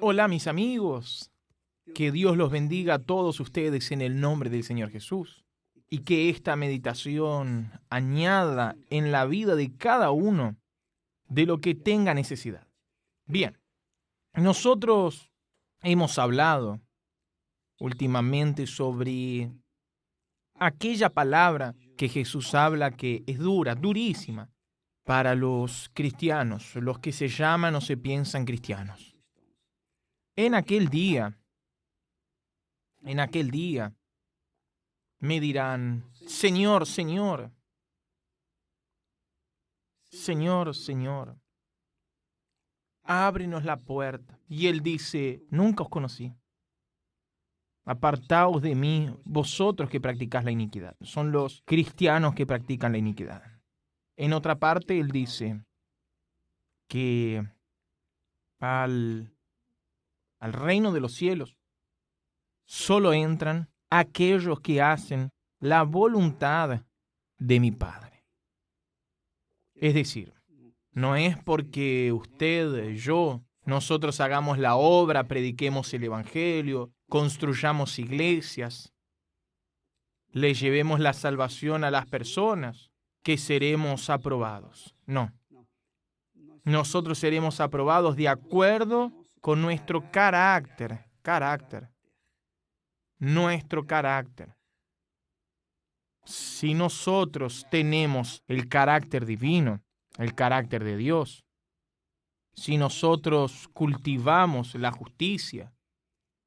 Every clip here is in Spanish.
Hola mis amigos, que Dios los bendiga a todos ustedes en el nombre del Señor Jesús y que esta meditación añada en la vida de cada uno de lo que tenga necesidad. Bien, nosotros hemos hablado últimamente sobre aquella palabra que Jesús habla que es dura, durísima para los cristianos, los que se llaman o se piensan cristianos. En aquel día, me dirán, Señor, Señor, Señor, Señor, ábrenos la puerta. Y Él dice, nunca os conocí. Apartaos de mí, vosotros que practicáis la iniquidad. Son los cristianos que practican la iniquidad. En otra parte, Él dice que al reino de los cielos solo entran aquellos que hacen la voluntad de mi Padre. Es decir, no es porque usted, yo, nosotros hagamos la obra, prediquemos el Evangelio, construyamos iglesias, le llevemos la salvación a las personas, que seremos aprobados. No. Nosotros seremos aprobados de acuerdo con nuestro carácter. Nuestro carácter. Si nosotros tenemos el carácter divino, el carácter de Dios, si nosotros cultivamos la justicia,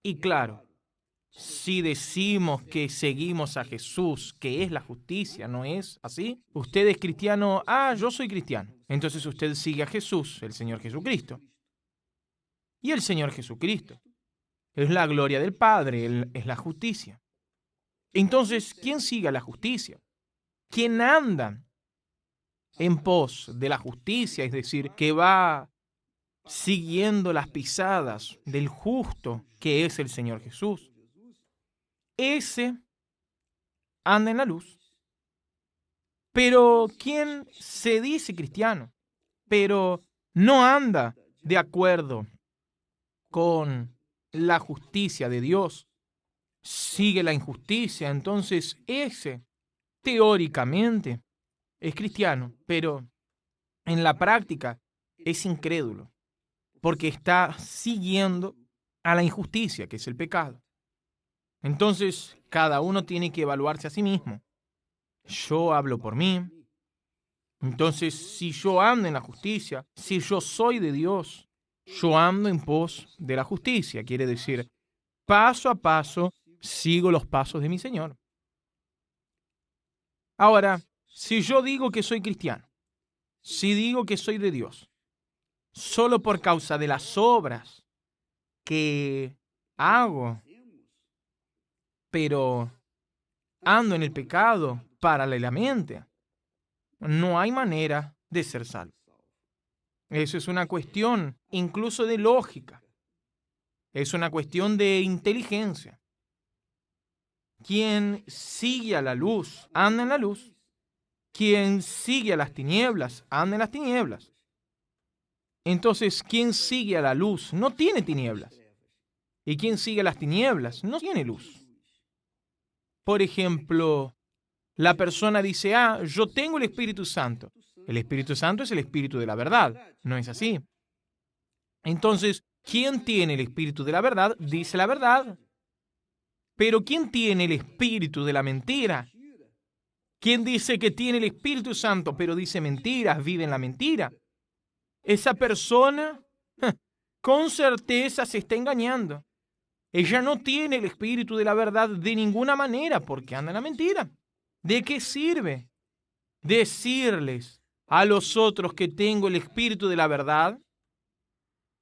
y claro, si decimos que seguimos a Jesús, que es la justicia, ¿no es así? Usted es cristiano, yo soy cristiano. Entonces usted sigue a Jesús, el Señor Jesucristo. Y el Señor Jesucristo es la gloria del Padre, es la justicia. Entonces, ¿quién sigue a la justicia? ¿Quién anda en pos de la justicia? Es decir, que va siguiendo las pisadas del justo, que es el Señor Jesús. Ese anda en la luz. Pero ¿quién se dice cristiano, pero no anda de acuerdo con la justicia de Dios, sigue la injusticia? Entonces ese, teóricamente, es cristiano, pero en la práctica es incrédulo, porque está siguiendo a la injusticia, que es el pecado. Entonces, cada uno tiene que evaluarse a sí mismo. Yo hablo por mí. Entonces, si yo ando en la justicia, si yo soy de Dios, yo ando en pos de la justicia. Quiere decir, paso a paso, sigo los pasos de mi Señor. Ahora, si yo digo que soy cristiano, si digo que soy de Dios, solo por causa de las obras que hago, pero ando en el pecado paralelamente, no hay manera de ser salvo. Eso es una cuestión incluso de lógica. Es una cuestión de inteligencia. Quien sigue a la luz, anda en la luz. Quien sigue a las tinieblas, anda en las tinieblas. Entonces, quien sigue a la luz no tiene tinieblas. Y quien sigue a las tinieblas no tiene luz. Por ejemplo, la persona dice, yo tengo el Espíritu Santo. El Espíritu Santo es el Espíritu de la verdad. ¿No es así? Entonces, ¿quién tiene el Espíritu de la verdad? Dice la verdad. Pero ¿quién tiene el Espíritu de la mentira? ¿Quién dice que tiene el Espíritu Santo, pero dice mentiras, vive en la mentira? Esa persona, con certeza, se está engañando. Ella no tiene el Espíritu de la verdad de ninguna manera porque anda en la mentira. ¿De qué sirve decirles a los otros que tengo el Espíritu de la verdad,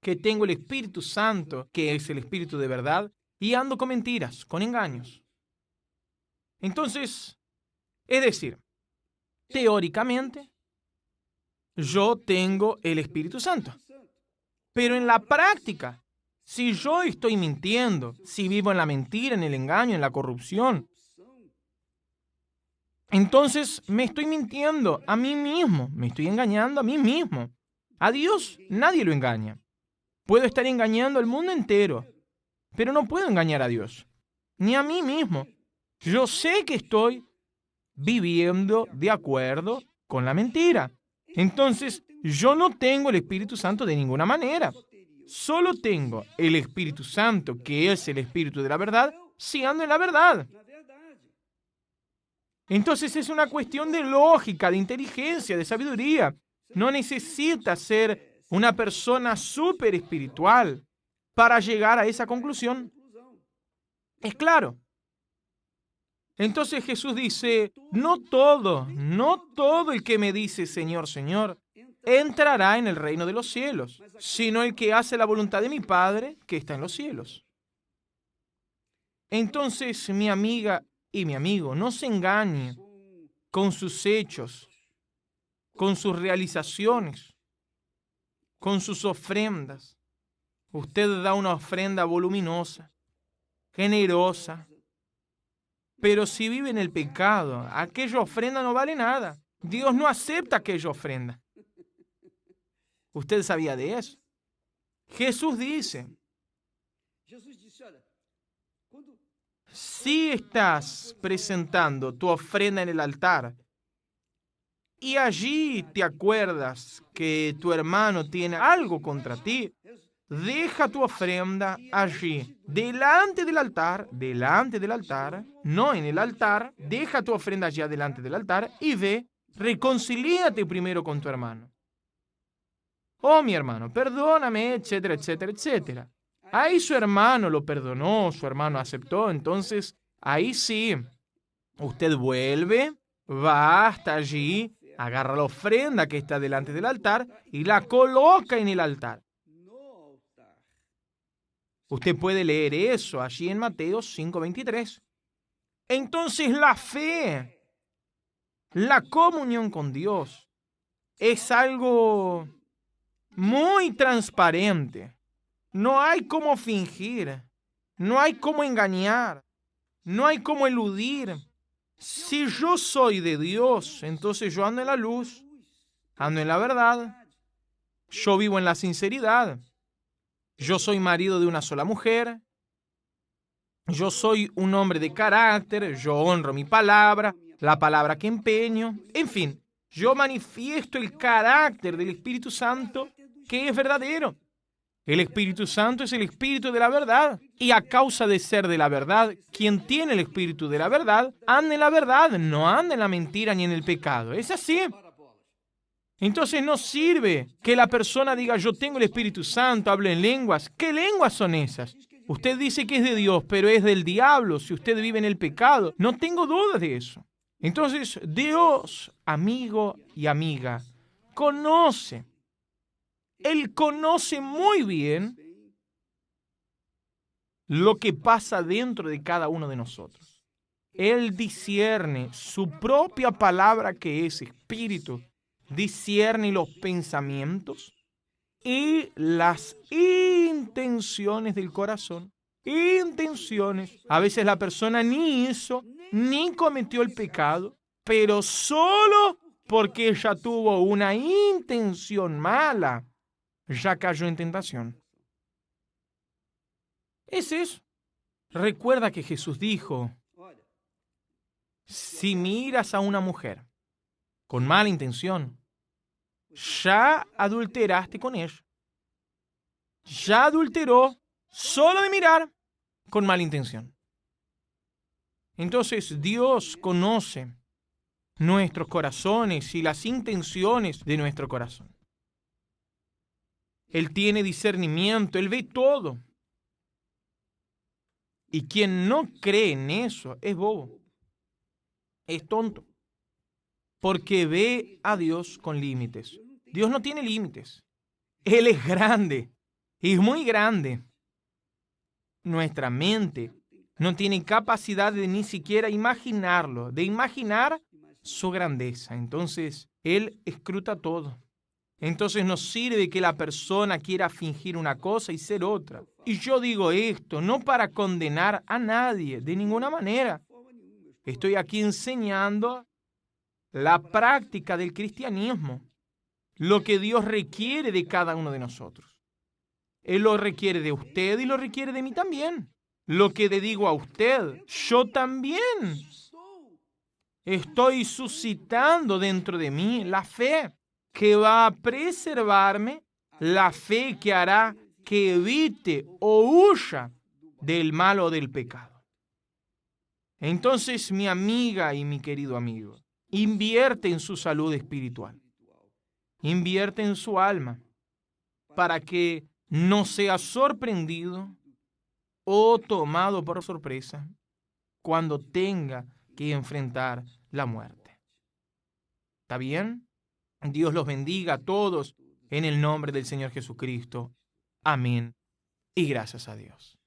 que tengo el Espíritu Santo, que es el Espíritu de verdad, y ando con mentiras, con engaños? Entonces, es decir, teóricamente, yo tengo el Espíritu Santo, pero en la práctica, si yo estoy mintiendo, si vivo en la mentira, en el engaño, en la corrupción, entonces me estoy mintiendo a mí mismo, me estoy engañando a mí mismo. A Dios nadie lo engaña. Puedo estar engañando al mundo entero, pero no puedo engañar a Dios, ni a mí mismo. Yo sé que estoy viviendo de acuerdo con la mentira. Entonces, yo no tengo el Espíritu Santo de ninguna manera. Solo tengo el Espíritu Santo, que es el Espíritu de la verdad, si ando en la verdad. Entonces es una cuestión de lógica, de inteligencia, de sabiduría. No necesitas ser una persona súper espiritual para llegar a esa conclusión. Es claro. Entonces Jesús dice, no todo el que me dice Señor, Señor, entrará en el reino de los cielos, sino el que hace la voluntad de mi Padre que está en los cielos. Entonces, mi amiga y mi amigo, no se engañe con sus hechos, con sus realizaciones, con sus ofrendas. Usted da una ofrenda voluminosa, generosa, pero si vive en el pecado, aquella ofrenda no vale nada. Dios no acepta aquella ofrenda. ¿Usted sabía de eso? Jesús dice, si estás presentando tu ofrenda en el altar y allí te acuerdas que tu hermano tiene algo contra ti, deja tu ofrenda allí, delante del altar, no en el altar, deja tu ofrenda allá delante del altar y ve, reconcilíate primero con tu hermano. Oh, mi hermano, perdóname, etcétera, etcétera, etcétera. Ahí su hermano lo perdonó, su hermano aceptó, entonces ahí sí, usted vuelve, va hasta allí, agarra la ofrenda que está delante del altar y la coloca en el altar. Usted puede leer eso allí en Mateo 5:23. Entonces la fe, la comunión con Dios, es algo muy transparente. No hay cómo fingir, no hay cómo engañar, no hay cómo eludir. Si yo soy de Dios, entonces yo ando en la luz, ando en la verdad, yo vivo en la sinceridad. Yo soy marido de una sola mujer. Yo soy un hombre de carácter. Yo honro mi palabra, la palabra que empeño. En fin, yo manifiesto el carácter del Espíritu Santo que es verdadero. El Espíritu Santo es el Espíritu de la verdad. Y a causa de ser de la verdad, quien tiene el Espíritu de la verdad, anda en la verdad, no anda en la mentira ni en el pecado. Es así. Entonces no sirve que la persona diga, yo tengo el Espíritu Santo, hablo en lenguas. ¿Qué lenguas son esas? Usted dice que es de Dios, pero es del diablo si usted vive en el pecado. No tengo dudas de eso. Entonces, Dios, amigo y amiga, conoce. Él conoce muy bien lo que pasa dentro de cada uno de nosotros. Él discierne su propia palabra que es espíritu. Discierne los pensamientos y las intenciones del corazón. Intenciones. A veces la persona ni hizo, ni cometió el pecado, pero solo porque ella tuvo una intención mala, ya cayó en tentación. Es eso. Recuerda que Jesús dijo, si miras a una mujer con mala intención, ya adulteraste con ella. Ya adulteró solo de mirar con mala intención. Entonces Dios conoce nuestros corazones y las intenciones de nuestro corazón. Él tiene discernimiento, Él ve todo. Y quien no cree en eso es bobo, es tonto, porque ve a Dios con límites. Dios no tiene límites. Él es grande, es muy grande. Nuestra mente no tiene capacidad de ni siquiera imaginarlo, de imaginar su grandeza. Entonces, Él escruta todo. Entonces no sirve que la persona quiera fingir una cosa y ser otra. Y yo digo esto no para condenar a nadie, de ninguna manera. Estoy aquí enseñando la práctica del cristianismo, lo que Dios requiere de cada uno de nosotros. Él lo requiere de usted y lo requiere de mí también. Lo que le digo a usted, yo también estoy suscitando dentro de mí la fe que va a preservarme, la fe que hará que evite o huya del mal o del pecado. Entonces, mi amiga y mi querido amigo, invierte en su salud espiritual. Invierte en su alma para que no sea sorprendido o tomado por sorpresa cuando tenga que enfrentar la muerte. ¿Está bien? Dios los bendiga a todos en el nombre del Señor Jesucristo. Amén. Y gracias a Dios.